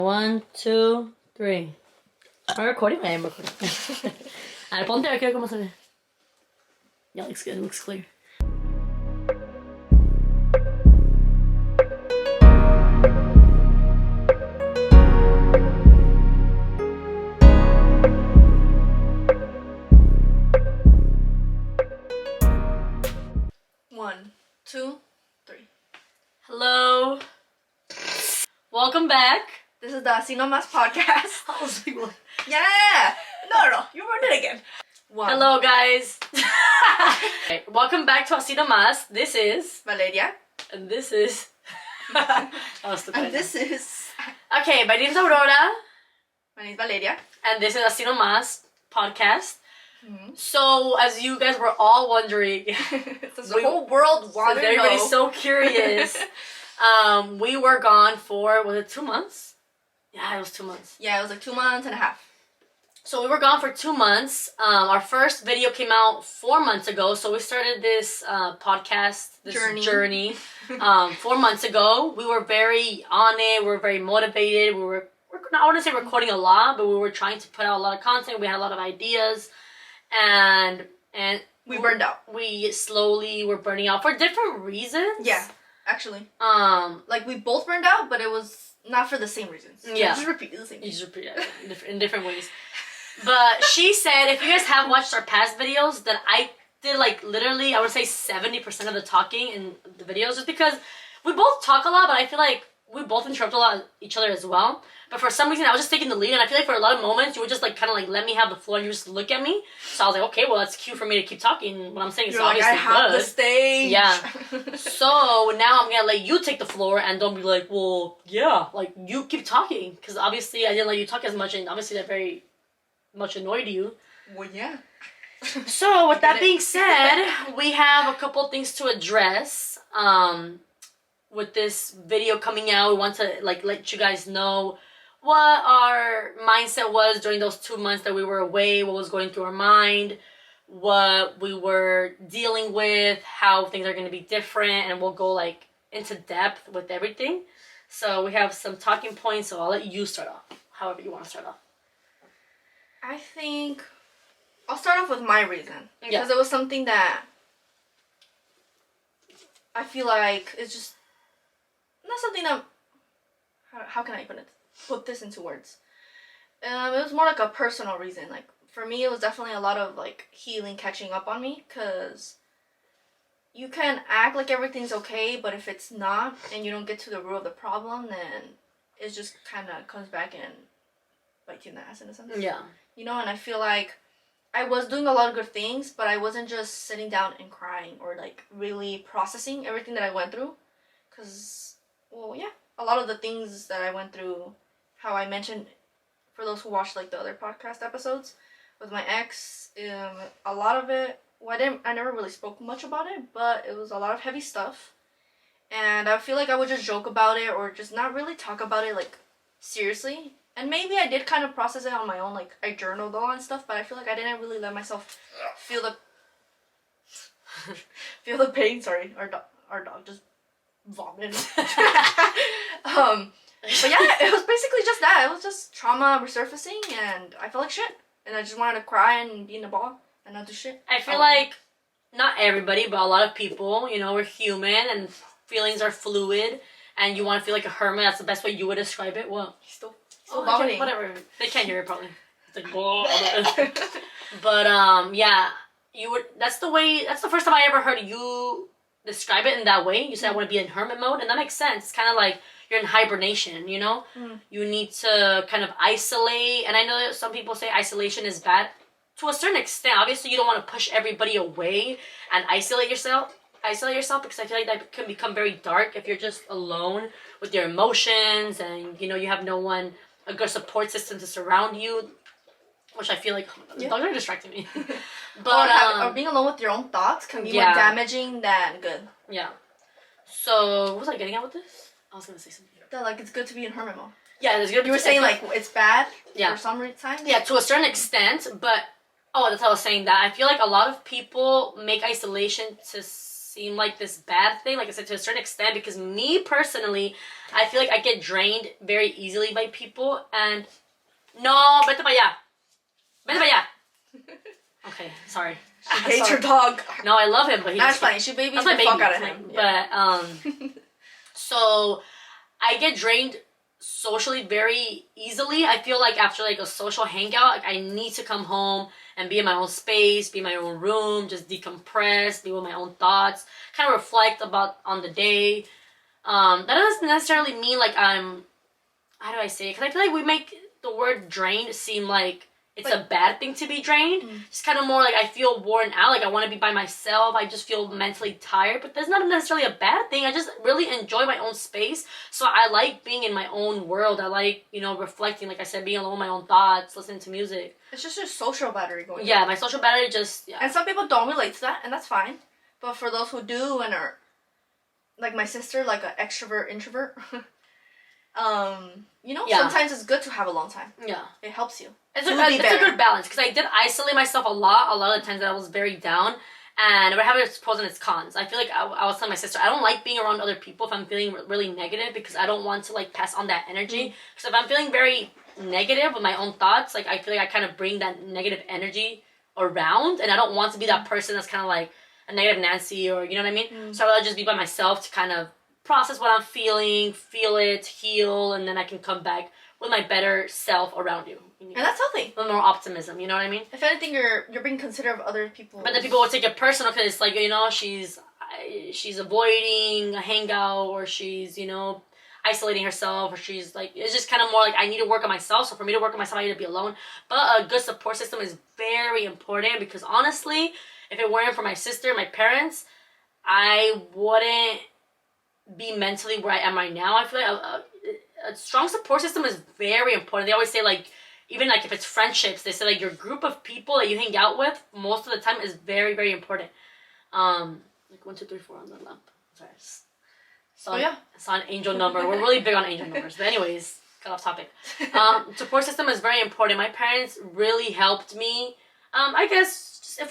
1, 2, 3. Am I recording? I am recording. Alright, ponte aquí a ver cómo se ve. Yeah, looks good. It looks clear. One, two, three. Hello. Welcome back. This is the Asi Nomasss Podcast. I was like, what? Yeah! No, you ruined it again. One. Hello, guys. Okay, welcome back to Asi Nomasss. This is... Valeria. And this is... That was stupid. And this is... Okay, my name is Aurora. My name is Valeria. And this is Asi Nomasss Podcast. Mm-hmm. So, as you guys were all wondering... The whole world wanted to know. Everybody's so curious. We were gone for, was it 2 months? Yeah, it was 2 months. Yeah, it was like 2 months and a half. So we were gone for 2 months. Our first video came out 4 months ago. So we started this podcast, this journey 4 months ago. We were very on it. We were very motivated. We were I want to say recording a lot, but we were trying to put out a lot of content. We had a lot of ideas. And we burned out. We slowly were burning out for different reasons. Yeah, actually. Like we both burned out, but it was not for the same reasons. Yeah. Just repeat the same. You just repeat it in different ways. But she said, if you guys have watched our past videos, that I did like literally, I would say 70% of the talking in the videos, just because we both talk a lot, but I feel like we both interrupt a lot each other as well. But for some reason, I was just taking the lead, and I feel like for a lot of moments, you would just like kind of like let me have the floor, and you just look at me. So I was like, okay, well, that's cute for me to keep talking. What I'm saying is obviously I have good. the stage. Yeah. So now I'm gonna let you take the floor, and don't be like, well, yeah, like you keep talking, because obviously I didn't let you talk as much, and obviously that very much annoyed you. Well, yeah. So with that being said, we have a couple things to address. With this video coming out, we want to like let you guys know what our mindset was during those 2 months that we were away, what was going through our mind, what we were dealing with, how things are going to be different, and we'll go like into depth with everything. So we have some talking points, so I'll let you start off, however you want to start off. I think I'll start off with my reason. Because Yeah. it was something that I feel like it's just not something that... How can I put this into words? It was more like a personal reason. Like, for me, it was definitely a lot of, like, healing catching up on me. Because you can act like everything's okay, but if it's not, and you don't get to the root of the problem, then it just kind of comes back and bites you in the ass in a sense. Yeah. You know, and I feel like I was doing a lot of good things, but I wasn't just sitting down and crying or, like, really processing everything that I went through. Because, well, yeah, a lot of the things that I went through, how I mentioned, for those who watched, like, the other podcast episodes with my ex, a lot of it, well, I never really spoke much about it, but it was a lot of heavy stuff. And I feel like I would just joke about it or just not really talk about it, like, seriously. And maybe I did kind of process it on my own, like, I journaled all and stuff, but I feel like I didn't really let myself feel the pain. Sorry, our dog just vomited. But yeah, it was basically just that. It was just trauma resurfacing, and I felt like shit. And I just wanted to cry and be in a ball and not do shit. I feel like, not everybody, but a lot of people, you know, we're human, and feelings are fluid, and you want to feel like a hermit. That's the best way you would describe it. Well, Still okay, whatever. They can't hear it probably. It's like, whoa. But yeah, that's the first time I ever heard you describe it in that way. You said I want to be in hermit mode, and that makes sense. It's kind of like you're in hibernation, you know? You need to kind of isolate, and I know that some people say isolation is bad to a certain extent. Obviously, you don't want to push everybody away and isolate yourself, because I feel like that can become very dark if you're just alone with your emotions, and you know, you have no one, a good support system to surround you, which I feel like the dogs are distracting me. But or being alone with your own thoughts can be more damaging than good. Yeah. So what was I getting at with this? I was gonna say something. That, like, it's good to be in hermit mode. Yeah, it's good. You were saying like it's bad. Yeah. For some time. Yeah, to a certain extent, but that's how I was saying that. I feel like a lot of people make isolation to seem like this bad thing. Like I said, to a certain extent, because me personally, I feel like I get drained very easily by people. And no, vete para allá. Vete para allá. Okay, sorry. She hates her dog. No, I love him, but that's funny. She babies the fuck out of him. But so I get drained socially very easily. I feel like after like a social hangout, like I need to come home and be in my own space, be in my own room, just decompress, be with my own thoughts, kind of reflect on the day. That doesn't necessarily mean like I'm, how do I say it? Because I feel like we make the word drained seem like it's a bad thing to be drained. It's kind of more like I feel worn out, like I want to be by myself. I just feel mentally tired, but that's not necessarily a bad thing. I just really enjoy my own space. So I like being in my own world. I like, reflecting, like I said, being alone with my own thoughts, listening to music. It's just your social battery going. Yeah, my social battery just, yeah. And some people don't relate to that, and that's fine. But for those who do and are, like my sister, like an extrovert, introvert, sometimes it's good to have a long time. Yeah. It helps you. It's a good balance, because I did isolate myself a lot of the times that I was very down, and it have its pros and its cons. I feel like I was telling my sister, I don't like being around other people if I'm feeling really negative, because I don't want to like pass on that energy. Because if I'm feeling very negative with my own thoughts, like I feel like I kind of bring that negative energy around, and I don't want to be that person that's kind of like a negative Nancy, or you know what I mean? So I'd rather just be by myself to kind of process what I'm feeling, feel it, heal, and then I can come back with my better self around you. And that's healthy. A little more optimism, you know what I mean? If anything, you're being considerate of other people. But then people will take it personal, because it's like, she's avoiding a hangout, or she's, isolating herself, or she's like, it's just kind of more like, I need to work on myself. So for me to work on myself, I need to be alone. But a good support system is very important, because honestly, if it weren't for my sister, my parents, I wouldn't be mentally where I am right now. I feel like a strong support system is very important. They always say, like, even like if it's friendships, they say like your group of people that you hang out with most of the time is very, very important. Like 1, 2, 3, 4 on the lamp. Sorry. It's an angel number. We're really big on angel numbers. But anyways, got off topic. Support system is very important. My parents really helped me. I guess just if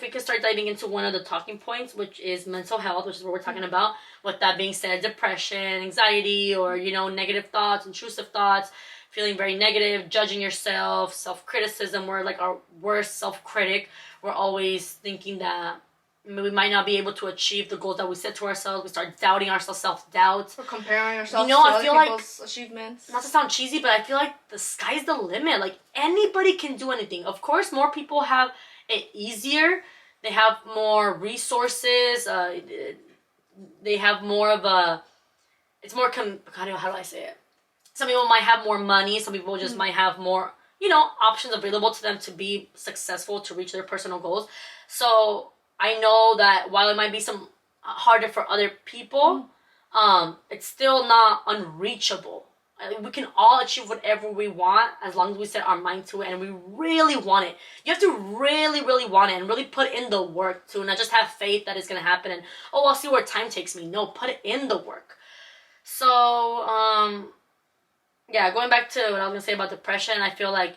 we can start diving into one of the talking points, which is mental health, which is what we're talking about. With that being said, depression, anxiety, or negative thoughts, intrusive thoughts, feeling very negative, judging yourself, self-criticism. We're like our worst self-critic. We're always thinking that we might not be able to achieve the goals that we set to ourselves. We start doubting ourselves, self-doubt. We're comparing ourselves to I other feel people's achievements. Not to sound cheesy, but I feel like the sky's the limit. Like, anybody can do anything. Of course, more people have it easier. They have more resources. They have more of a... It's more... how do I say it? Some people might have more money. Some people just might have more, options available to them to be successful, to reach their personal goals. So I know that while it might be some harder for other people, it's still not unreachable. We can all achieve whatever we want as long as we set our mind to it and we really want it. You have to really, really want it and really put in the work to not just have faith that it's going to happen and, I'll see where time takes me. No, put it in the work. So, yeah, going back to what I was going to say about depression, I feel like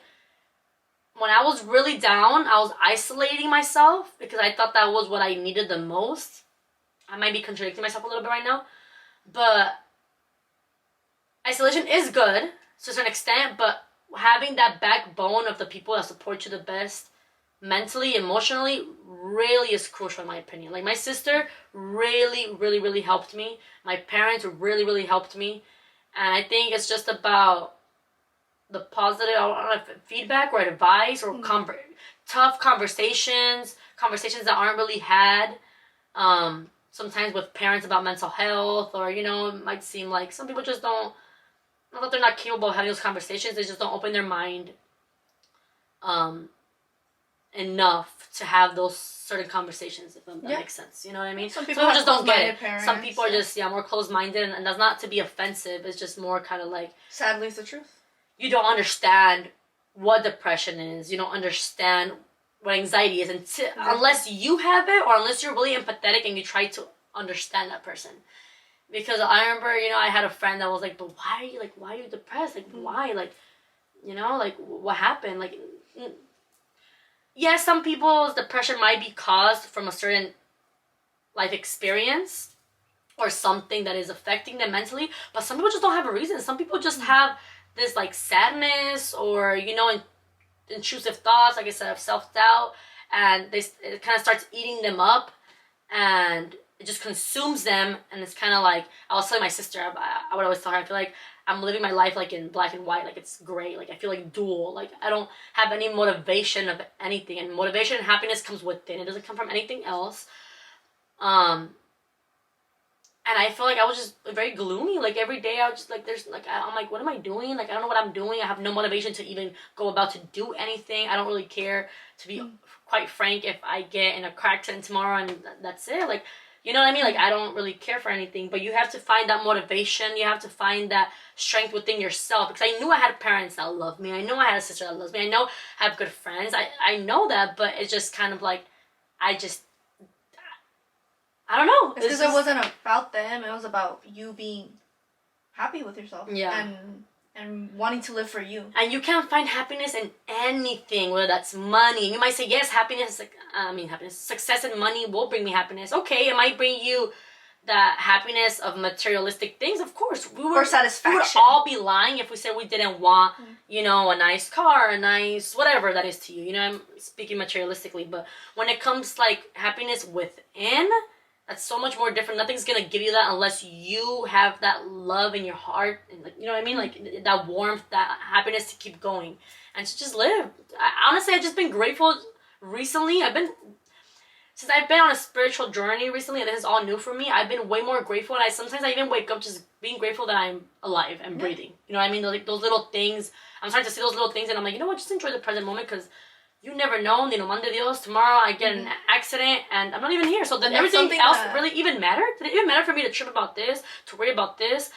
when I was really down, I was isolating myself because I thought that was what I needed the most. I might be contradicting myself a little bit right now, but isolation is good to a certain extent, but having that backbone of the people that support you the best mentally, emotionally, really is crucial in my opinion. Like, my sister really, really, really helped me. My parents really, really helped me. And I think it's just about the positive, I don't know if feedback or advice or tough conversations that aren't really had. Sometimes with parents about mental health, or, it might seem like some people just don't, not that they're not capable of having those conversations, they just don't open their mind enough to have those certain conversations, if that makes sense. You know what I mean? Some people just don't get it. Parents, some people are just, more closed-minded, and that's not to be offensive. It's just more kind of like... Sadly, it's the truth. You don't understand what depression is. You don't understand what anxiety is. Unless you have it, or unless you're really empathetic and you try to understand that person. Because I remember, I had a friend that was like, but why are you depressed? Like, why? Like, what happened? Like... Yes, some people's depression might be caused from a certain, life experience or something that is affecting them mentally. But some people just don't have a reason. Some people just have this like sadness or, you know, intrusive thoughts, like I said, of self-doubt, and it kind of starts eating them up, and it just consumes them. And it's kind of like, I was telling my sister, I would always tell her, I feel like I'm living my life like in black and white, like it's gray, like I feel like dual, like I don't have any motivation of anything, and motivation and happiness comes within, it doesn't come from anything else. And I feel like I was just very gloomy. Like every day I was just like, I'm like, what am I doing? Like, I don't know what I'm doing. I have no motivation to even go about to do anything. I don't really care, to be quite frank, if I get in a car accident tomorrow and that's it. Like, you know what I mean? Like, I don't really care for anything. But you have to find that motivation. You have to find that strength within yourself. Because I knew I had parents that loved me. I know I had a sister that loves me. I know I have good friends. I know that. But it's just kind of like, I don't know. It's because it wasn't about them. It was about you being happy with yourself. Yeah. And wanting to live for you. And you can't find happiness in anything, whether that's money. And you might say, yes, success and money will bring me happiness. Okay, it might bring you that happiness of materialistic things. Of course. Or satisfaction. We would all be lying if we said we didn't want, you know, a nice car, a nice whatever that is to you. You know, I'm speaking materialistically. But when it comes like happiness within, that's so much more different. Nothing's gonna give you that unless you have that love in your heart, and like, you know what I mean, like that warmth, that happiness to keep going and to just live. Honestly, I've just been grateful recently. Since I've been on a spiritual journey recently, and this is all new for me. I've been way more grateful, and sometimes I even wake up just being grateful that I'm alive and breathing. You know what I mean? Like those little things. I'm starting to see those little things, and I'm like, you know what? Just enjoy the present moment, because you never know, mande Dios, tomorrow I get an accident and I'm not even here. So then everything else really even mattered? Did it even matter for me to trip about this, to worry about this?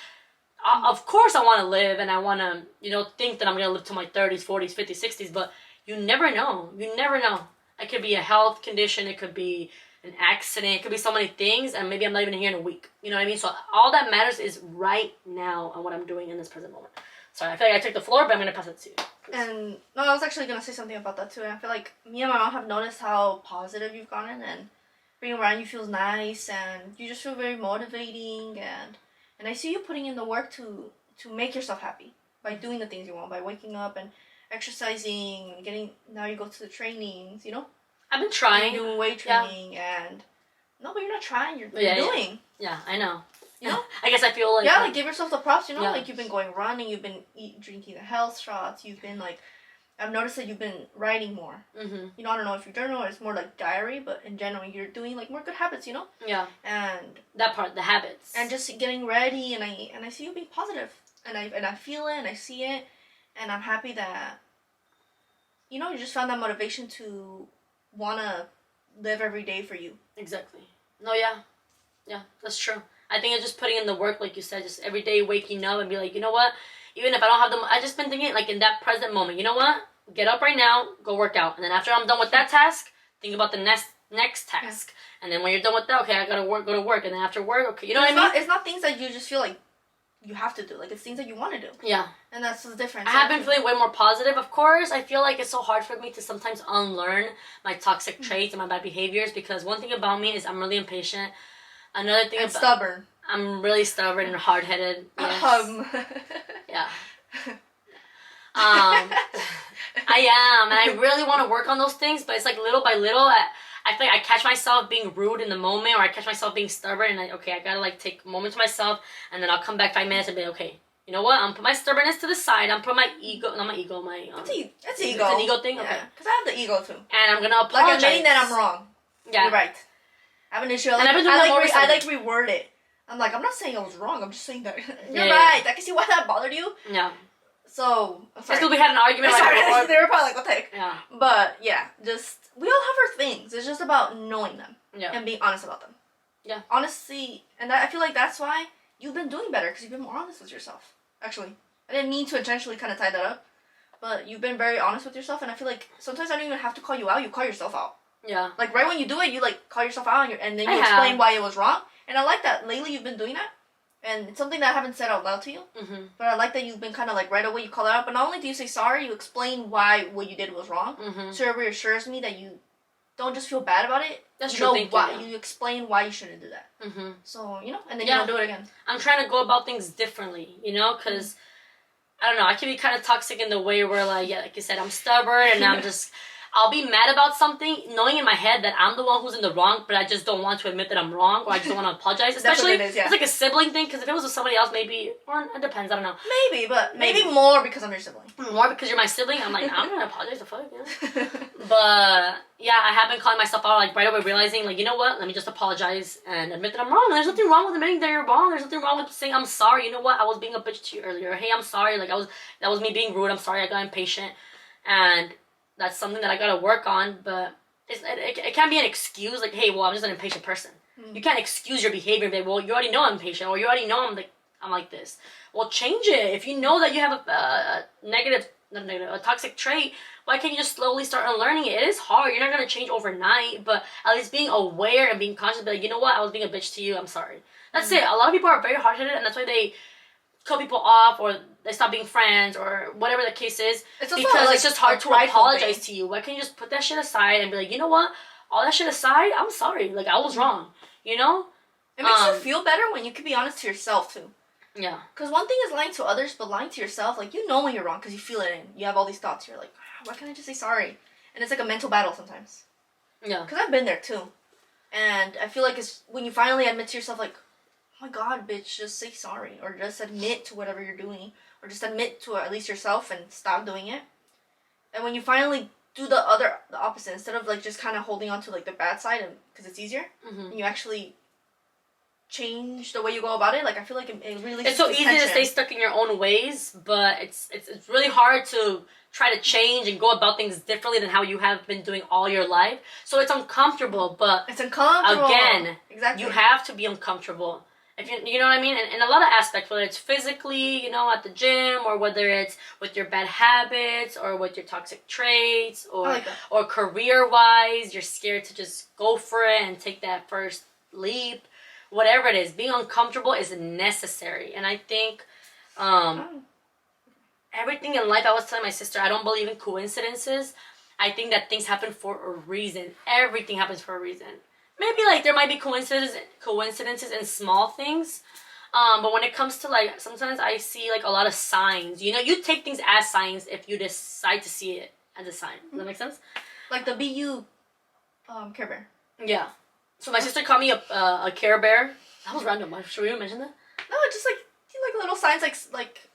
Of course I want to live, and I want to, you know, think that I'm going to live to my 30s, 40s, 50s, 60s, but you never know. You never know. It could be a health condition, it could be an accident, it could be so many things, and maybe I'm not even here in a week. You know what I mean? So all that matters is right now and what I'm doing in this present moment. Sorry, I feel like I took the floor, but I'm going to pass it to you. And no, I was actually going to say something about that too. And I feel like me and my mom have noticed how positive you've gotten, and being around you feels nice, and you just feel very motivating, and I see you putting in the work to make yourself happy by doing the things you want, by waking up and exercising, now you go to the trainings, you know? I've been trying. You're doing weight training, and no, but you're not trying, you're doing. Yeah, I know. You know? I guess I feel like... Yeah, like give yourself the props, you know? Like you've been going running, you've been drinking the health shots, you've been like... I've noticed that you've been writing more. Mm-hmm. You know, I don't know if you journal or it's more like diary, but in general, you're doing like more good habits, you know? Yeah. And... that part, the habits. And just getting ready, and I see you being positive. And I feel it, and I see it, and I'm happy that... You know, you just found that motivation to want to live every day for you. Exactly. No, yeah. Yeah, that's true. I think it's just putting in the work, like you said, just every day waking up and be like, you know what? Even if I don't have I just been thinking, like, in that present moment, you know what? Get up right now, go work out. And then after I'm done with that task, think about the next task. Yeah. And then when you're done with that, okay, I gotta go to work. And then after work, okay, you know what I mean? It's not things that you just feel like you have to do. Like, it's things that you want to do. Yeah. And that's the difference. I have been feeling way more positive, of course. I feel like it's so hard for me to sometimes unlearn my toxic traits and my bad behaviors, because one thing about me is I'm really impatient. Another thing stubborn. I'm really stubborn and hard-headed. Yes. Yeah. I am, and I really want to work on those things, but it's like little by little. I feel like I catch myself being rude in the moment, or I catch myself being stubborn, and I gotta like take a moment to myself, and then I'll come back 5 minutes and be like, okay, you know what? I'm put my stubborness to the side. I'm put my ego, not my ego, my it's ego. It's an ego thing. Yeah. Okay, because I have the ego too. And I'm gonna apologize. Like admitting that I'm wrong. Yeah, you're right. I have an issue. I like reword it. I'm like, I'm not saying I was wrong. I'm just saying that you're right. I can see why that bothered you. Yeah. So, sorry. Because we had an argument. Sorry, they were probably like, what the heck? Yeah. But yeah, just we all have our things. It's just about knowing them and being honest about them. Yeah. Honestly, and I feel like that's why you've been doing better, because you've been more honest with yourself. Actually, I didn't mean to intentionally kind of tie that up, but you've been very honest with yourself, and I feel like sometimes I don't even have to call you out. You call yourself out. Yeah. Like, right when you do it, you, like, call yourself out, and then you explain why it was wrong. And I like that. Lately, you've been doing that. And it's something that I haven't said out loud to you. Mm-hmm. But I like that you've been kind of, like, right away, you call it out. But not only do you say sorry, you explain why what you did was wrong. Mm-hmm. So it reassures me that you don't just feel bad about it. That's you true. know why you explain why you shouldn't do that. So and then you don't do it again. I'm trying to go about things differently, because I don't know. I can be kind of toxic in the way where, like you said, I'm stubborn and I'll be mad about something, knowing in my head that I'm the one who's in the wrong, but I just don't want to admit that I'm wrong, or I just don't want to apologize. Especially, it's like a sibling thing, because if it was with somebody else, maybe, or it depends, I don't know. Maybe, but maybe more because I'm your sibling. More because you're my sibling? I'm like, I'm gonna apologize, the fuck, But, yeah, I have been calling myself out, like, right away, realizing, like, you know what, let me just apologize and admit that I'm wrong. And there's nothing wrong with admitting that you're wrong. There's nothing wrong with saying, I'm sorry, you know what, I was being a bitch to you earlier. Hey, I'm sorry, like, that was me being rude, I'm sorry, I got impatient. And that's something that I gotta work on, but it can't be an excuse, like, hey, well, I'm just an impatient person. You can't excuse your behavior and be like, well, you already know I'm impatient, or you already know I'm like this. Well, change it. If you know that you have a toxic trait, why can't you just slowly start unlearning it? It is hard. You're not gonna change overnight, but at least being aware and being conscious, be like, you know what, I was being a bitch to you, I'm sorry. That's it. A lot of people are very hard-headed, and that's why they cut people off, or they stop being friends, or whatever the case is, because it's just hard to apologize to you. Why can't you just put that shit aside and be like, you know what, all that shit aside, I'm sorry, like, I was wrong, It makes you feel better when you can be honest to yourself, too. Yeah. Because one thing is lying to others, but lying to yourself, like, you know when you're wrong because you feel it in. You have all these thoughts. You're like, why can't I just say sorry? And it's like a mental battle sometimes. Yeah. Because I've been there, too. And I feel like it's when you finally admit to yourself, like, oh my god, bitch, just say sorry. Or just admit to whatever you're doing. Or just admit to at least yourself and stop doing it. And when you finally do the opposite, instead of, like, just kind of holding on to, like, the bad side because it's easier, and you actually change the way you go about it, like, I feel like it really... It's so easy to stay stuck in your own ways, but it's really hard to try to change and go about things differently than how you have been doing all your life. So it's uncomfortable, but... It's uncomfortable. Again, exactly. You have to be uncomfortable. If you know what I mean? In a lot of aspects, whether it's physically, at the gym, or whether it's with your bad habits, or with your toxic traits, or career-wise, you're scared to just go for it and take that first leap. Whatever it is, being uncomfortable is necessary. And I think everything in life, I was telling my sister, I don't believe in coincidences. I think that things happen for a reason. Everything happens for a reason. Maybe, like, there might be coincidences in small things. But when it comes to, like, sometimes I see, like, a lot of signs. You take things as signs if you decide to see it as a sign. Does that make sense? Like the BU Care Bear. Yeah. So my sister called me a Care Bear. That was random. Should we mention that? No, just like little signs. Like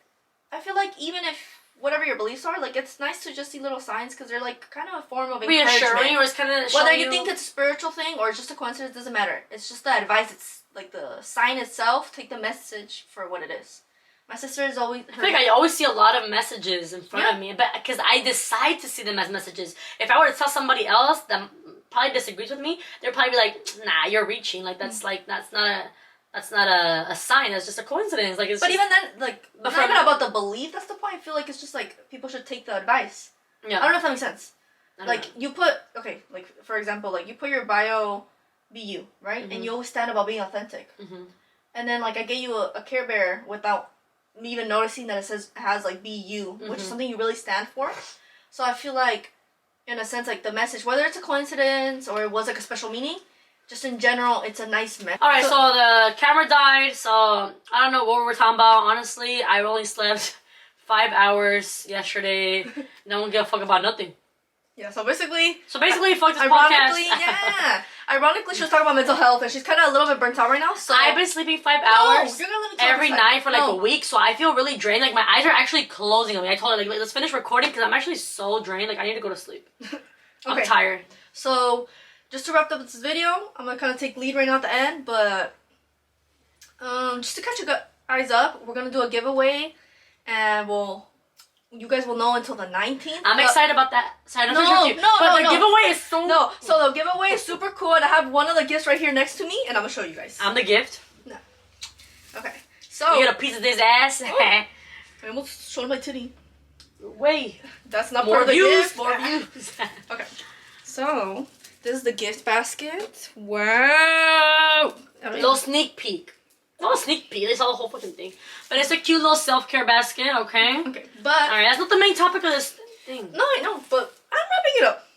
I feel like even if whatever your beliefs are, like, it's nice to just see little signs because they're like kind of a form of encouragement. Reassuring, or it's kind of whether you think it's a spiritual thing or it's just a coincidence, doesn't matter. It's just the advice. It's like the sign itself. Take the message for what it is. My sister is always... I feel like I always see a lot of messages in front of me, but because I decide to see them as messages. If I were to tell somebody else that probably disagrees with me, they'd probably be like, nah, you're reaching. Like, that's not a sign. That's just a coincidence. Like, it's but even then, like, not even about the belief. That's the point. I feel like it's just like people should take the advice. Yeah. I don't know if that makes sense. Like, you put, okay, like, for example, like, you put your bio BU, right? Mm-hmm. And you always stand about being authentic. Mm-hmm. And then, like, I get you a Care Bear without me even noticing that it has like BU, mm-hmm. which is something you really stand for. So I feel like, in a sense, like, the message, whether it's a coincidence or it was like a special meaning, just in general, it's a nice message. Alright, so the camera died, so I don't know what we're talking about. Honestly, I only slept 5 hours yesterday. No one gave a fuck about nothing. Yeah, so basically, fuck this podcast. Yeah. Ironically, she was talking about mental health, and she's kind of a little bit burnt out right now. So I've been sleeping 5 hours you're gonna let me talk every night for like a week, so I feel really drained. Like, my eyes are actually closing on me. I told her, like, let's finish recording because I'm actually so drained. Like, I need to go to sleep. Okay. I'm tired. So, just to wrap up this video, I'm gonna kind of take lead right now at the end, but just to catch you guys up, we're gonna do a giveaway, and you guys will know until the 19th. I'm excited about that. Sorry, the giveaway is so... No, so the giveaway is super cool, and I have one of the gifts right here next to me, and I'm going to show you guys. I'm the gift? No. Okay, so... You get a piece of this ass? I almost showed my titty. Wait. That's not part of the gift. More views. Okay, so this is the gift basket. Wow. A little sneak peek. Not a sneak peek, they saw the whole fucking thing. But it's a cute little self-care basket, okay? Okay, but... Alright, that's not the main topic of this thing. No, I know, but I'm wrapping it up.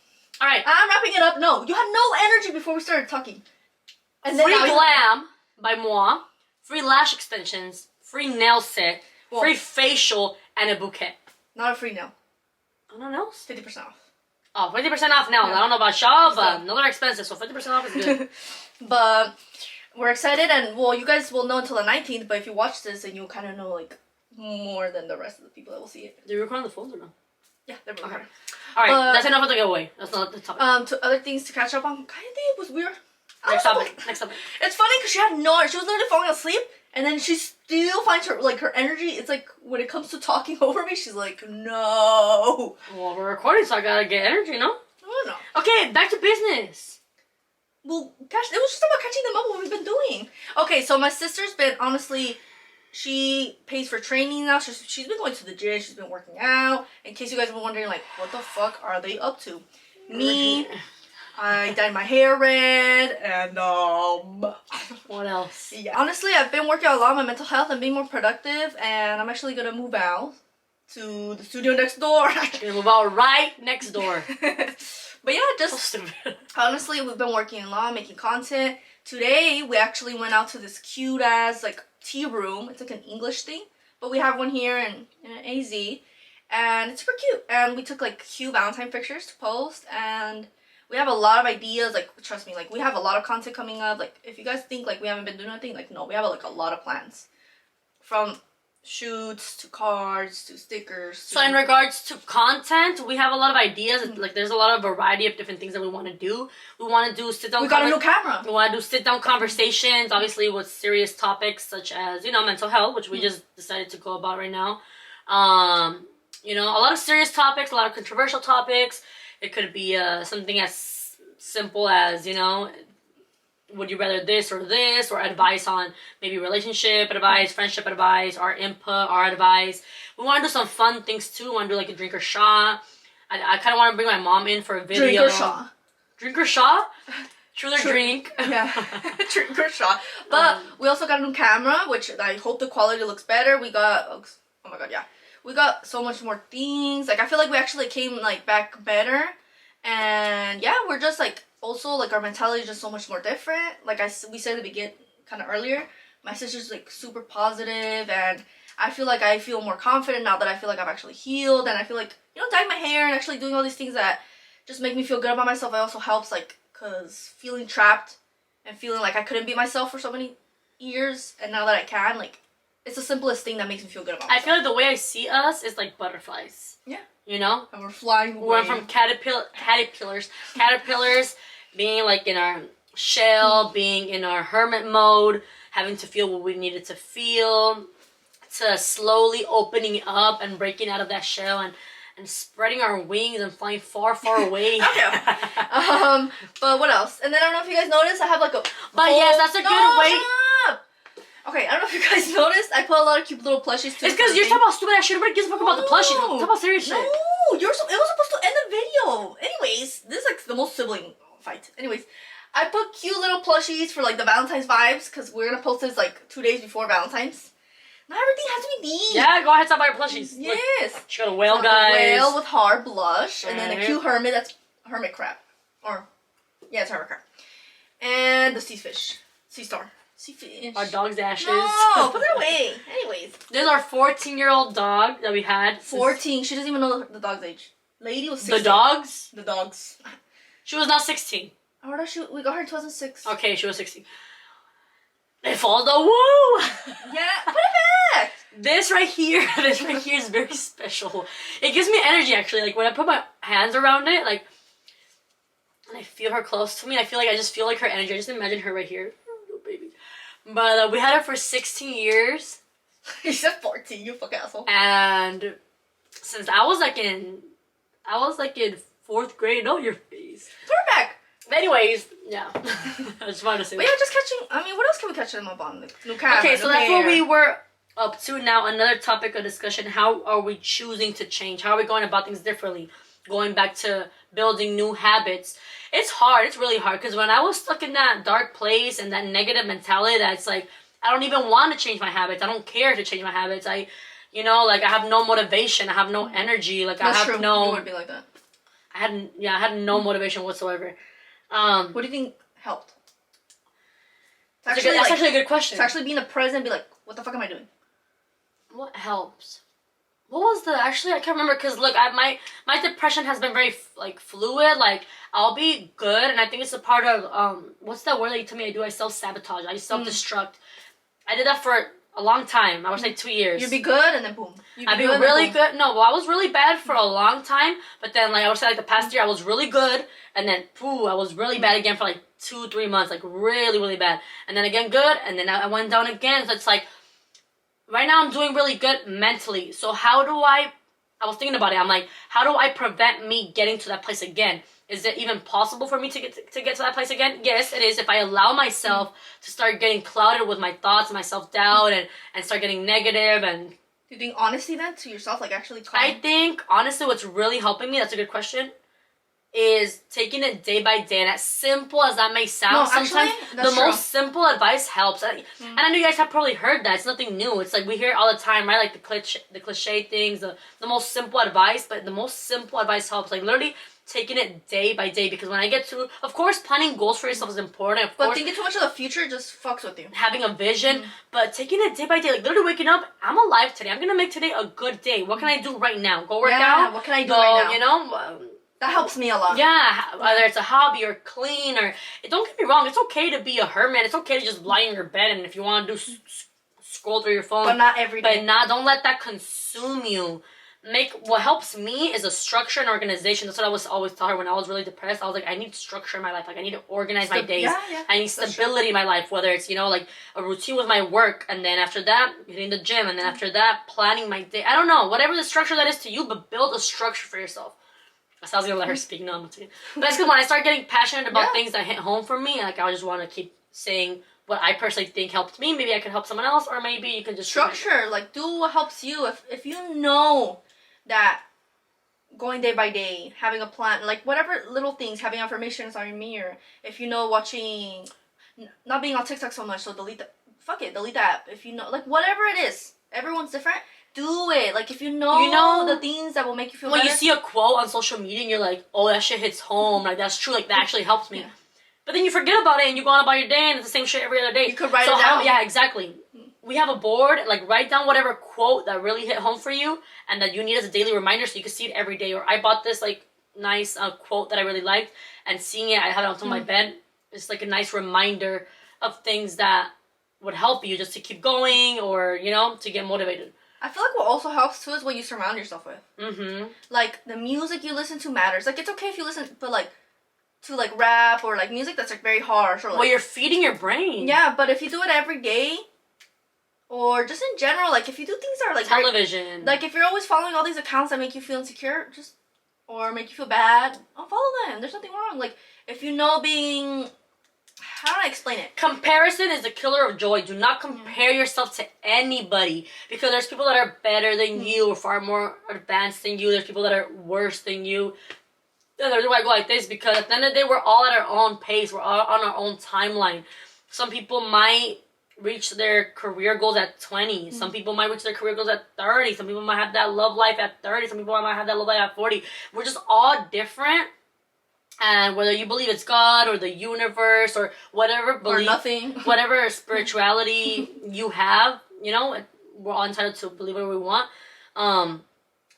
All right. I'm wrapping it up. No, you had no energy before we started talking. And Free glam by moi, free lash extensions, free nail set, free facial, and a bouquet. Not a free nail. Oh, no nails? 50% off. Oh, 50% off nails. Yeah. I don't know about y'all, but no, they're expensive, so 50% off is good. But we're excited, and well, you guys will know until the 19th, but if you watch this, then you'll kind of know, like, more than the rest of the people that will see it. Do you record on the phones or no? Yeah, they're recording. Okay. All right, that's enough of the giveaway. That's not the topic. To other things to catch up on, kind of think it was weird. Next topic. It's funny because she had she was literally falling asleep, and then she still finds her energy. It's like when it comes to talking over me, she's like, no. Well, we're recording, so I gotta get energy, no? No. Okay, back to business. Well, gosh, it was just about catching them up. What we've been doing. Okay, so my sister's been honestly. She pays for training now. She's been going to the gym. She's been working out. In case you guys have been wondering, like, what the fuck are they up to? Me. I dyed my hair red, and what else? Yeah. Honestly, I've been working on a lot on my mental health and being more productive, and I'm actually gonna move out to the studio next door. You're gonna move out right next door. But yeah, just honestly, we've been working a lot, making content. Today, we actually went out to this cute ass like tea room. It's like an English thing, but we have one here in AZ, and it's super cute. And we took like cute Valentine pictures to post, and we have a lot of ideas. Like, trust me, like we have a lot of content coming up. Like, if you guys think like we haven't been doing anything, like no, we have like a lot of plans, from shoots to cards to stickers. So in regards to content, we have a lot of ideas. Like, there's a lot of variety of different things that we want to do. We want to do sit down. We got a new camera. We want to do sit down conversations, obviously with serious topics such as mental health, which we just decided to go about right now. A lot of serious topics, a lot of controversial topics. It could be something as simple as would you rather this, or advice on maybe relationship advice, friendship advice, our input, our advice. We want to do some fun things too. We want to do like a drink or shot. I kind of want to bring my mom in for a video. Drink or shot. Drink or shot? Truly drink. Yeah. Drink or shot. But we also got a new camera, which I hope the quality looks better. We got, oh my god, yeah. We got so much more things. Like, I feel like we actually came like back better. And yeah, we're just like, also, like, our mentality is just so much more different. Like we said at the beginning, kind of earlier, my sister's, like, super positive, and I feel like I feel more confident now that I feel like I've actually healed, and I feel like, dyeing my hair and actually doing all these things that just make me feel good about myself. It also helps, like, because feeling trapped and feeling like I couldn't be myself for so many years, and now that I can, like, it's the simplest thing that makes me feel good about myself. I feel like the way I see us is like butterflies. Yeah. And we're flying away. We're from caterpillars being like in our shell, being in our hermit mode, having to feel what we needed to feel, to slowly opening up and breaking out of that shell and spreading our wings and flying far, far away. Okay. But what else? And then I don't know if you guys noticed, I have like a... But yes, that's a good way... Okay, I don't know if you guys noticed, I put a lot of cute little plushies too. It's because you're talking about stupid ass shit. Nobody gives a fuck about the plushies. Talk about serious shit. No, it was supposed to end the video. Anyways, this is like the most sibling fight. Anyways, I put cute little plushies for like the Valentine's vibes, because we're gonna post this like 2 days before Valentine's. Not everything has to be deep. Yeah, go ahead, stop by your plushies. Yes. Look, she got a whale, guys. A whale with hard blush, and then a cute hermit. That's hermit crab, it's hermit crab, and the sea fish, sea star. Sea fish. Our dog's ashes. No, put it away. Anyways. There's our 14-year-old dog that we had. 14. She doesn't even know the dog's age. Lady was 16. The dogs? The dogs. She was not 16. We got her in 2006. Okay, she was 16. They fall the woo! Yeah, put it back! This right here is very special. It gives me energy, actually. Like, when I put my hands around it, like, and I feel her close to me, I just feel like her energy. I just imagine her right here. But we had her for 16 years. You said 14, you fucking asshole. And since I was like in 4th grade. No, your face. Put her back. Anyways, yeah. I just wanted to say but that. yeah, just catching. I mean, what else can we catch them up on? New camera, okay, so that's what we were up to. Now, another topic of discussion: how are we choosing to change? How are we going about things differently? Going back to building new habits. It's hard. It's really hard, because when I was stuck in that dark place and that negative mentality, that's like, I don't even want to change my habits. I don't care to change my habits. I have no motivation. I have no energy. Like, that's I have true. no. You would be like that. I had no motivation whatsoever. What do you think helped? That's actually a good question. To actually be in the present and be like, what the fuck am I doing? What helps? What was actually, I can't remember, because look, my depression has been very fluid. Like, I'll be good, and I think it's a part of what's that word that you told me I do? I self-sabotage. I self-destruct. I did that for a long time. I would say 2 years. You'd be good, and then boom. I'd be really good. No, well, I was really bad for a long time, but then I would say the past year I was really good, and then I was really bad again for 2-3 months, really, really bad, and then again good, and then I went down again. So it's right now I'm doing really good mentally. So how do I was thinking about it. I'm like, how do I prevent me getting to that place again? Is it even possible for me to get to that place again? Yes, it is. If I allow myself to start getting clouded with my thoughts and my self-doubt and start getting negative and... Do you think honesty then to yourself, actually calm? I think, honestly, what's really helping me, that's a good question, is taking it day by day. And as simple as that may sound, sometimes the most simple advice helps. And I know you guys have probably heard that. It's nothing new. It's we hear it all the time, right? The cliche things, the most simple advice. But the most simple advice helps. Literally taking it day by day. Because when I get to... Of course, planning goals for yourself is important. But thinking too much of the future just fucks with you. Having a vision. But taking it day by day. Literally waking up, I'm alive today. I'm going to make today a good day. What can I do right now? Go work out? What can I do right now? That helps me a lot. Yeah, whether it's a hobby or clean or... Don't get me wrong, it's okay to be a hermit. It's okay to just lie in your bed and if you want to do scroll through your phone. But not every day. Don't let that consume you. What helps me is a structure and organization. That's what I was always taught her when I was really depressed. I was like, I need structure in my life. I need to organize my days. Yeah. I need stability in my life. Whether it's, a routine with my work. And then after that, hitting the gym. And then after that, planning my day. I don't know. Whatever the structure that is to you, but build a structure for yourself. So I was gonna let her speak. No, I'm not kidding. But that's because when I start getting passionate about things that hit home for me, I just want to keep saying what I personally think helped me. Maybe I could help someone else, or maybe you can just... Structure. Do what helps you. If you know that going day by day, having a plan, whatever little things, having affirmations on your mirror, if you know watching... Not being on TikTok so much, so delete the app. If you know... whatever it is. Everyone's different. Do it. If you know the things that will make you feel better. When you see a quote on social media and you're like, oh, that shit hits home. That's true. That actually helps me. Yeah. But then you forget about it and you go on about your day and it's the same shit every other day. You could write it down. Yeah, exactly. We have a board. Write down whatever quote that really hit home for you and that you need as a daily reminder so you can see it every day. Or I bought this, nice quote that I really liked. And seeing it, I have it on top of my bed. It's a nice reminder of things that would help you just to keep going or, to get motivated. I feel what also helps too is what you surround yourself with. Mm-hmm. The music you listen to matters. It's okay if you listen, but to rap or music that's very harsh or you're feeding your brain. Yeah, but if you do it every day, or just in general, if you do things that are television, if you're always following all these accounts that make you feel insecure, or make you feel bad, unfollow them. There's nothing wrong. If you know being... How do I explain it? Comparison is the killer of joy. Do not compare yourself to anybody. Because there's people that are better than you or far more advanced than you. There's people that are worse than you. And the reason why I go like this because at the end of the day, we're all at our own pace. We're all on our own timeline. Some people might reach their career goals at 20. Some people might reach their career goals at 30. Some people might have that love life at 30. Some people might have that love life at 40. We're just all different. And whether you believe it's God or the universe or whatever belief, or nothing, whatever spirituality you have, we're all entitled to believe whatever we want.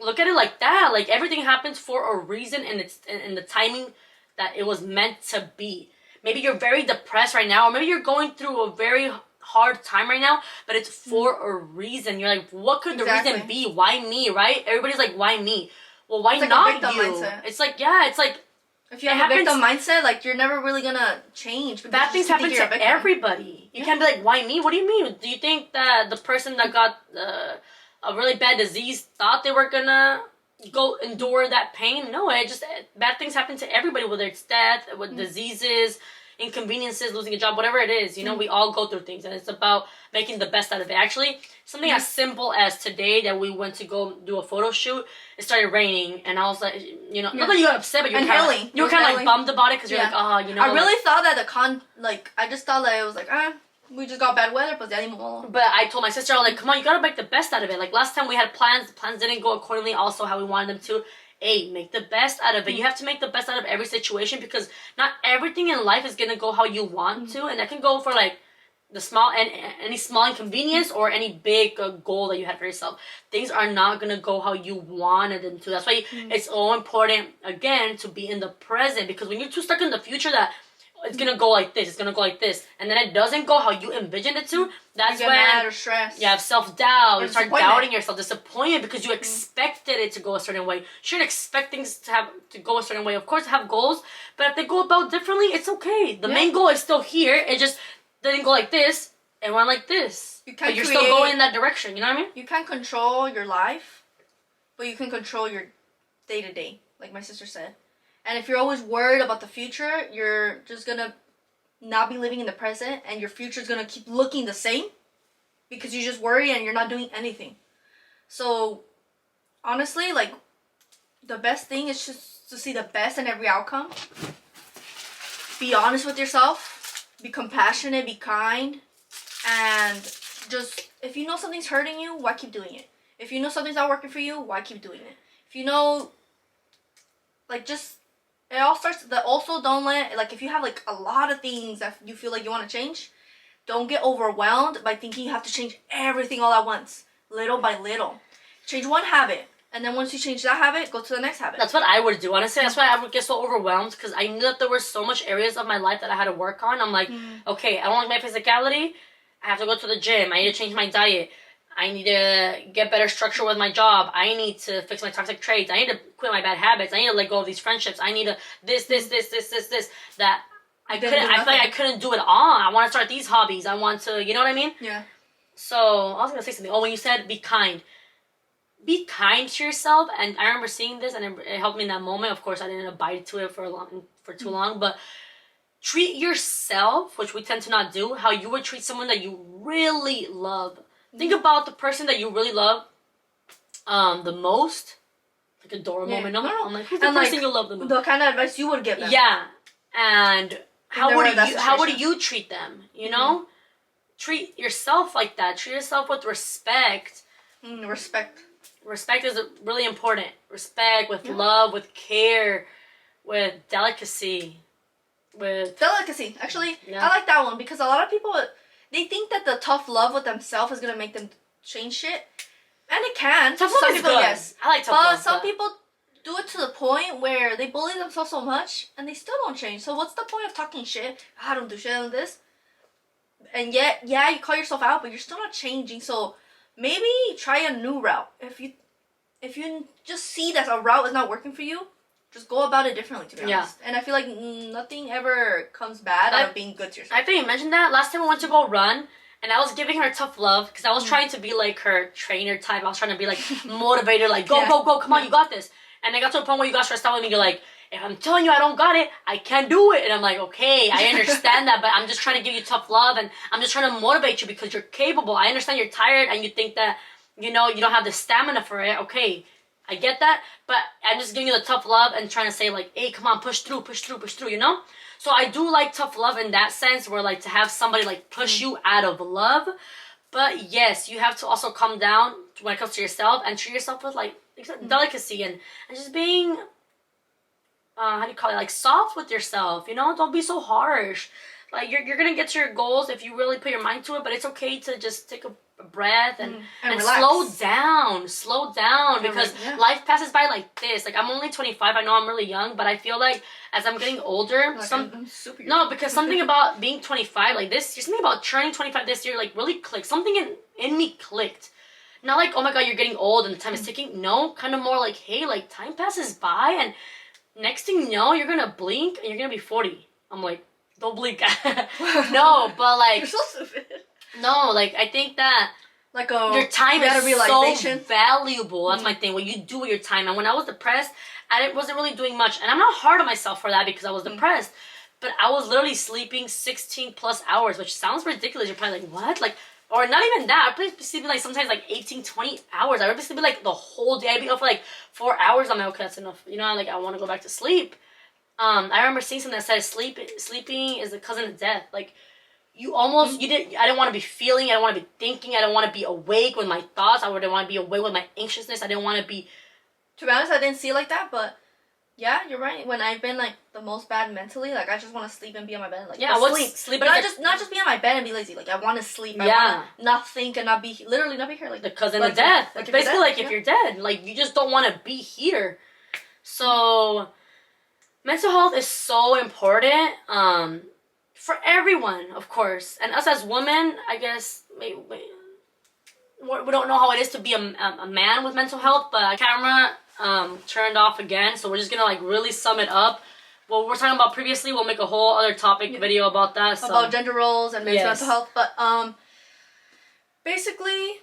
Look at it like that. Everything happens for a reason, and it's in the timing that it was meant to be. Maybe you're very depressed right now, or maybe you're going through a very hard time right now, but it's for a reason. You're like, what could the reason be? Why me? Right? Everybody's like, why me? Well, why not you? Mindset. It's if you have a victim mindset, you're never really gonna change. Bad things happen to everybody. You can't be like, why me? What do you mean? Do you think that the person that got a really bad disease thought they were gonna go endure that pain? No, bad things happen to everybody, whether it's death, with diseases, inconveniences, losing a job, whatever it is. We all go through things, and it's about making the best out of it. Actually, something as simple as today that we went to go do a photo shoot, it started raining, and I was like, not that you got upset, but you were kind of bummed about it because you're like, I really thought that I just thought that it was we just got bad weather, pues ya ni modo. But I told my sister, I was like, come on, you gotta make the best out of it. Like, last time we had plans, the plans didn't go accordingly also how we wanted them to. Hey, make the best out of it. You have to make the best out of every situation because not everything in life is gonna go how you want to, and that can go for like the small and any small inconvenience or any big goal that you had for yourself. Things are not gonna go how you wanted them to. That's why it's so important again to be in the present, because when you're too stuck in the future that it's gonna go like this, it's gonna go like this, and then it doesn't go how you envisioned it to, that's you get when mad or stressed. you have self-doubt, you start doubting yourself, disappointment because you expected it to go a certain way. You shouldn't expect things to go a certain way. Of course, have goals, but if they go about differently, it's okay. The main goal is still here. It just didn't go like this, it went like this. But you're still going in that direction, you know what I mean? You can't control your life, but you can control your day-to-day, like my sister said. And if you're always worried about the future, you're just gonna not be living in the present, and your future's gonna keep looking the same because you just worry and you're not doing anything. So, honestly, like, the best thing is just to see the best in every outcome. Be honest with yourself. Be compassionate. Be kind. And just, if you know something's hurting you, why keep doing it? If you know something's not working for you, why keep doing it? If you know, like, just... It all starts, also don't let, like, if you have, like, a lot of things that you feel like you want to change, don't get overwhelmed by thinking you have to change everything all at once, little by little. Change one habit, and then once you change that habit, go to the next habit. That's what I would do, honestly. That's why I would get so overwhelmed, because I knew that there were so much areas of my life that I had to work on. I'm like, okay, I don't like my physicality, I have to go to the gym, I need to change my diet. I need to get better structure with my job. I need to fix my toxic traits. I need to quit my bad habits. I need to let go of these friendships. I need to this. That I couldn't. I feel like I couldn't do it all. I want to start these hobbies. I want to. You know what I mean? Yeah. So I was gonna say something. Oh, when you said be kind. Be kind to yourself. And I remember seeing this, and it helped me in that moment. Of course, I didn't abide to it for too long, but treat yourself, which we tend to not do, how you would treat someone that you really love. Think about the person that you really love the most. Like a Dora moment. No. I'm like, who's the person you love the most? The kind of advice you would give them. Yeah. And how would you treat them? You know? Treat yourself like that. Treat yourself with respect. Respect. Respect is really important. Respect with love, with care, with delicacy. Delicacy. Actually, I like that one because a lot of people... They think that the tough love with themselves is gonna make them change shit, and it can. Tough love is good. Yes, I like tough love. But some people do it to the point where they bully themselves so much, and they still don't change. So what's the point of talking shit? I don't do shit on this, and yet, yeah, you call yourself out, but you're still not changing. So maybe try a new route. If you just see that a route is not working for you, just go about it differently, to be honest. And I feel like nothing ever comes bad out of being good to yourself. I think you mentioned that. Last time I went to go run, and I was giving her tough love, because I was trying to be like her trainer type. I was trying to be like motivator, like, go, come on, you got this. And I got to a point where you got stressed out with me. You're like, if I'm telling you I don't got it, I can't do it. And I'm like, okay, I understand that, but I'm just trying to give you tough love, and I'm just trying to motivate you because you're capable. I understand you're tired, and you think that, you know, you don't have the stamina for it. Okay, I get that, but I'm just giving you the tough love and trying to say, like, hey, come on, push through, you know? So I do like tough love in that sense, where, like, to have somebody, like, push you out of love. But, yes, you have to also calm down when it comes to yourself and treat yourself with, like, delicacy and just being, how do you call it, like, soft with yourself, you know? Don't be so harsh. Like, you're going to get to your goals if you really put your mind to it, but it's okay to just take a breath and slow down because life passes by like this. Like, I'm only 25. I know I'm really young, but I feel like as I'm getting older, because something about being 25 like this, something about turning 25 this year like really clicked. Something in me clicked. Not like, oh my god, you're getting old and the time is ticking. No, kind of more like, hey, like, time passes by and next thing you know, you're gonna blink and you're gonna be 40. I'm like, don't blink. No, but like, you're so stupid. No, like, I think that like your time is so valuable. That's my thing. What you do with your time. And when I was depressed, I wasn't really doing much. And I'm not hard on myself for that because I was depressed. But I was literally sleeping 16 plus hours, which sounds ridiculous. You're probably like, what? Like, or not even that. I'd probably be sleeping like sometimes like 18, 20 hours. I would be sleeping like the whole day. I'd be up for like 4 hours. I'm like, okay, that's enough. You know, like, I want to go back to sleep. I remember seeing something that said sleeping is the cousin of death. Like, you almost I didn't want to be feeling, I don't want to be thinking, I don't want to be awake with my thoughts, I wouldn't want to be awake with my anxiousness, I didn't want to be. To be honest, I didn't see it like that, but yeah, you're right. When I've been like the most bad mentally, like I just want to sleep and be on my bed, like yeah, sleep, but not just be on my bed and be lazy. Like I want to sleep. I want to not think and not be here like the cousin of death. Like basically, like if you're dead, like you just don't want to be here. So, mental health is so important. For everyone, of course, and us as women, I guess we don't know how it is to be a man with mental health, but camera turned off again, so we're just gonna like really sum it up. What we're talking about previously, we'll make a whole other topic video about that. So. About gender roles and mental health, but basically,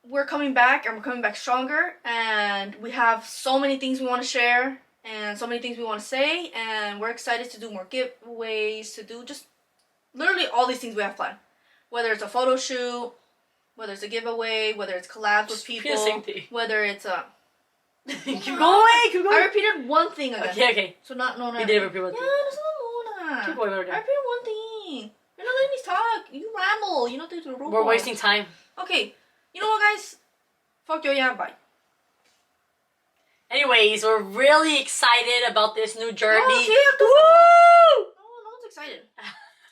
we're coming back and we're coming back stronger, and we have so many things we want to share and so many things we want to say, and we're excited to do more giveaways, to do just literally all these things we have planned. Whether it's a photo shoot, whether it's a giveaway, whether it's collabs with people, whether it's a... keep going. I repeated one thing again. Okay. So not, no. You did repeat one thing. Yeah, keep going. I repeated one thing. You're not letting me talk. You ramble. You know the rules. We're wasting time. Okay. You know what, guys? Fuck your yeah, bye. Anyways, we're really excited about this new journey. Woo! No one's excited.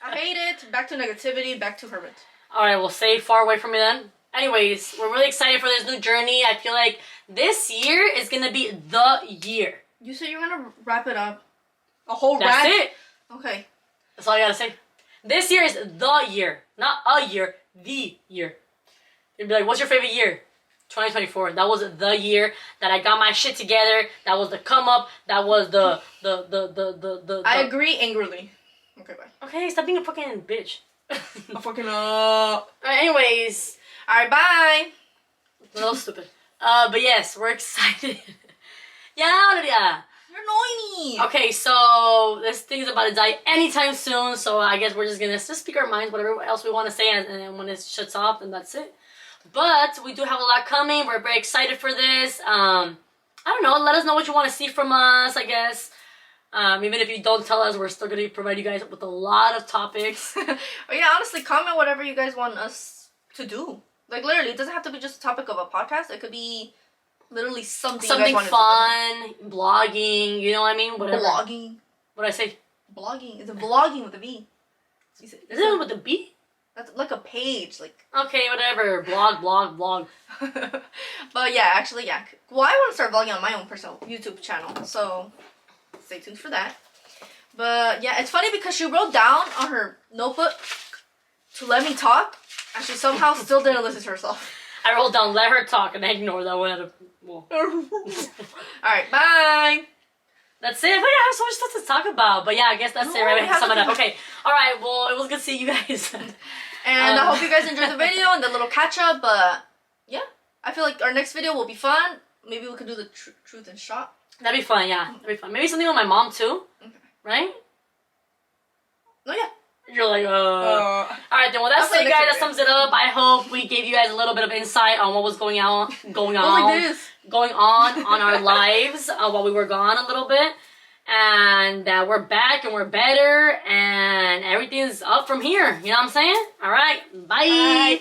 I hate it. Back to negativity. Back to Hermit. Alright, we'll stay far away from me then. Anyways, we're really excited for this new journey. I feel like this year is going to be the year. You said you're going to wrap it up. A whole wrap? That's it. Okay. That's all I got to say. This year is the year. Not a year. The year. You'd be like, what's your favorite year? 2024. That was the year that I got my shit together. That was the come up. That was the I agree angrily. Okay, bye. Okay, stop being a fucking bitch. A fucking anyways. Alright, bye. A little stupid. But yes, we're excited. Yeah. You're annoying me. Okay, so this thing's about to die anytime soon. So I guess we're just gonna speak our minds, whatever else we want to say, and then when it shuts off, then that's it. But we do have a lot coming. We're very excited for this. I don't know. Let us know what you want to see from us, I guess. Even if you don't tell us, we're still going to provide you guys with a lot of topics. Oh, yeah, honestly, comment whatever you guys want us to do. Like, literally, it doesn't have to be just a topic of a podcast. It could be literally something fun, blogging, you know what I mean? Whatever. Blogging. What did I say? Blogging. It's a blogging with a B. Is it with a B? That's like a page, like... Okay, whatever. Blog. But yeah, actually, yeah. Well, I want to start vlogging on my own personal YouTube channel, so stay tuned for that. But yeah, it's funny because she wrote down on her notebook to let me talk, and she somehow still didn't listen to herself. I wrote down, let her talk, and I ignored that one. Alright, bye! That's it. But yeah, I have so much stuff to talk about. But yeah, I guess that's it, right? We have to sum it up. Okay. Alright, well, it was good to see you guys. And I hope you guys enjoyed the video and the little catch-up, but yeah. I feel like our next video will be fun. Maybe we could do the truth and shot. That'd be fun, yeah. That'd be fun. Maybe something with my mom, too. Okay. Right? No, yeah. You're like, Alright, then, well, that's it, guys. That sums it up. I hope we gave you guys a little bit of insight on what was going on our lives while we were gone a little bit. And we're back and we're better and everything's up from here. You know what I'm saying? Alright, bye.